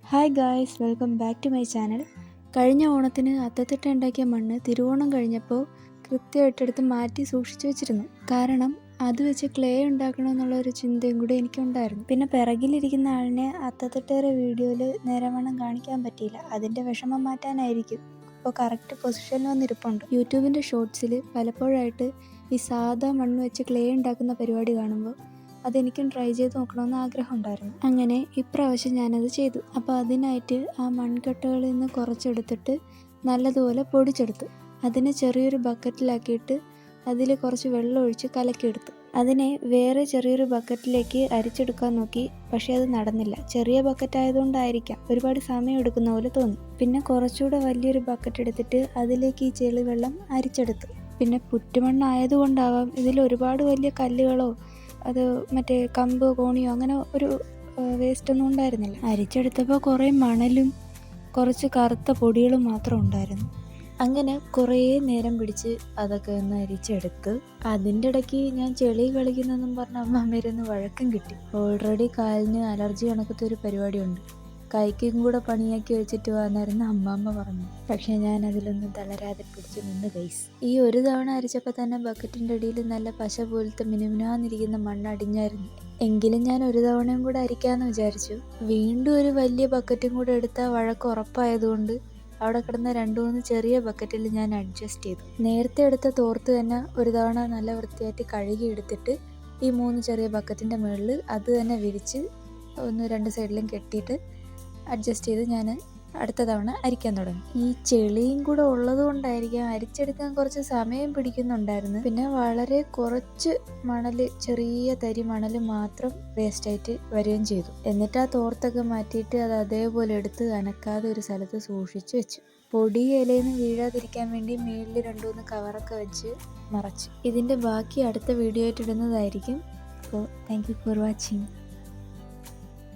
Hi guys, welcome back to my channel. കഴിഞ്ഞ ഓണത്തിന് അത്തത്തിട്ട ഉണ്ടാക്കിയ മണ്ണ് തിരുവോണം കഴിഞ്ഞപ്പോൾ കൃത്യമായിട്ടെടുത്ത് മാറ്റി സൂക്ഷിച്ചു വെച്ചിരുന്നു. കാരണം അത് വെച്ച് ക്ലേ ഉണ്ടാക്കണമെന്നുള്ള ഒരു ചിന്തയും കൂടി എനിക്കുണ്ടായിരുന്നു. പിന്നെ പിറകിലിരിക്കുന്ന ആളിനെ അത്തത്തിട്ടയുടെ വീഡിയോയിൽ നേരവണ്ണം കാണിക്കാൻ പറ്റിയില്ല. അതിൻ്റെ വിഷമം മാറ്റാനായിരിക്കും ഇപ്പോൾ കറക്റ്റ് പൊസിഷനിൽ വന്നിരിപ്പുണ്ട്. യൂട്യൂബിൻ്റെ ഷോർട്സിൽ പലപ്പോഴായിട്ട് ഈ സാധാ മണ്ണ് വെച്ച് ക്ലേ ഉണ്ടാക്കുന്ന പരിപാടി കാണുമ്പോൾ അതെനിക്കും ട്രൈ ചെയ്ത് നോക്കണമെന്ന് ആഗ്രഹമുണ്ടായിരുന്നു. അങ്ങനെ ഇപ്രാവശ്യം ഞാനത് ചെയ്തു. അപ്പോൾ അതിനായിട്ട് ആ മൺകട്ടകളിൽ നിന്ന് കുറച്ചെടുത്തിട്ട് നല്ലതുപോലെ പൊടിച്ചെടുത്തു. അതിനെ ചെറിയൊരു ബക്കറ്റിലാക്കിയിട്ട് അതിൽ കുറച്ച് വെള്ളം ഒഴിച്ച് കലക്കിയെടുത്തു. അതിനെ വേറെ ചെറിയൊരു ബക്കറ്റിലേക്ക് അരിച്ചെടുക്കാൻ നോക്കി, പക്ഷേ അത് നടന്നില്ല. ചെറിയ ബക്കറ്റ് ആയതുകൊണ്ടായിരിക്കാം ഒരുപാട് സമയം എടുക്കുന്ന പോലെ തോന്നി. പിന്നെ കുറച്ചുകൂടെ വലിയൊരു ബക്കറ്റ് എടുത്തിട്ട് അതിലേക്ക് ഈ ചെളിവെള്ളം അരിച്ചെടുത്തു. പിന്നെ പുറ്റുമണ്ണായതുകൊണ്ടാവാം ഇതിൽ ഒരുപാട് വലിയ കല്ലുകളോ അത് മറ്റേ കമ്പ് കോണിയോ അങ്ങനെ ഒരു വേസ്റ്റൊന്നും ഉണ്ടായിരുന്നില്ല. അരിച്ചെടുത്തപ്പോൾ കുറേ മണലും കുറച്ച് കറുത്ത പൊടികളും മാത്രം ഉണ്ടായിരുന്നു. അങ്ങനെ കുറേ നേരം പിടിച്ച് അതൊക്കെ ഒന്ന് അരിച്ചെടുത്ത് അതിൻ്റെ ഇടയ്ക്ക് ഞാൻ ചെളി കളിക്കുന്നെന്നും പറഞ്ഞ് അമ്മമ്മേരുന്ന് വഴക്കം കിട്ടി. ഓൾറെഡി കാലിന് അലർജി കണക്കത്തെ ഒരു പരിപാടിയുണ്ട്, കൈക്കും കൂടെ പണിയാക്കി വെച്ചിട്ട് വന്നായിരുന്നു അമ്മാമ്മ പറഞ്ഞു. പക്ഷേ ഞാൻ അതിലൊന്നും തളരാതെ പിടിച്ച് നിന്ന് ഗൈസ്. ഈ ഒരു തവണ അരിച്ചപ്പോൾ തന്നെ ബക്കറ്റിൻ്റെ അടിയിൽ നല്ല പശ പോലത്തെ മിനുമിനാന്നിരിക്കുന്ന മണ്ണ് അടിഞ്ഞായിരുന്നു. എങ്കിലും ഞാൻ ഒരു തവണയും കൂടെ അരിക്കാമെന്ന് വിചാരിച്ചു. വീണ്ടും ഒരു വലിയ ബക്കറ്റും കൂടെ എടുത്താൽ വഴക്ക് ഉറപ്പായതുകൊണ്ട് അവിടെ കിടന്ന 2-3 ചെറിയ ബക്കറ്റിൽ ഞാൻ അഡ്ജസ്റ്റ് ചെയ്തു. നേരത്തെ എടുത്ത തോർത്ത് തന്നെ ഒരു തവണ നല്ല വൃത്തിയായിട്ട് കഴുകി എടുത്തിട്ട് ഈ 3 ചെറിയ ബക്കറ്റിൻ്റെ മുകളിൽ അത് തന്നെ വിരിച്ച് 1-2 സൈഡിലും കെട്ടിയിട്ട് അഡ്ജസ്റ്റ് ചെയ്ത് ഞാൻ അടുത്ത തവണ അരിക്കാൻ തുടങ്ങി. ഈ ചെളിയും കൂടെ ഉള്ളത് കൊണ്ടായിരിക്കാം അരിച്ചെടുക്കാൻ കുറച്ച് സമയം പിടിക്കുന്നുണ്ടായിരുന്നു. പിന്നെ വളരെ കുറച്ച് മണൽ, ചെറിയ തരി മണൽ മാത്രം വേസ്റ്റായിട്ട് വരികയും ചെയ്തു. എന്നിട്ട് ആ തോർത്തൊക്കെ മാറ്റിയിട്ട് അത് അതേപോലെ എടുത്ത് അനക്കാതെ ഒരു സ്ഥലത്ത് സൂക്ഷിച്ച് വെച്ചു. പൊടി ഇലയിൽ നിന്ന് വീഴാതിരിക്കാൻ വേണ്ടി മേളിൽ 2-3 കവറൊക്കെ വെച്ച് മറച്ചു. ഇതിൻ്റെ ബാക്കി അടുത്ത വീഡിയോ ആയിട്ട് ഇടുന്നതായിരിക്കും. അപ്പോൾ താങ്ക് യു ഫോർ വാച്ചിങ്.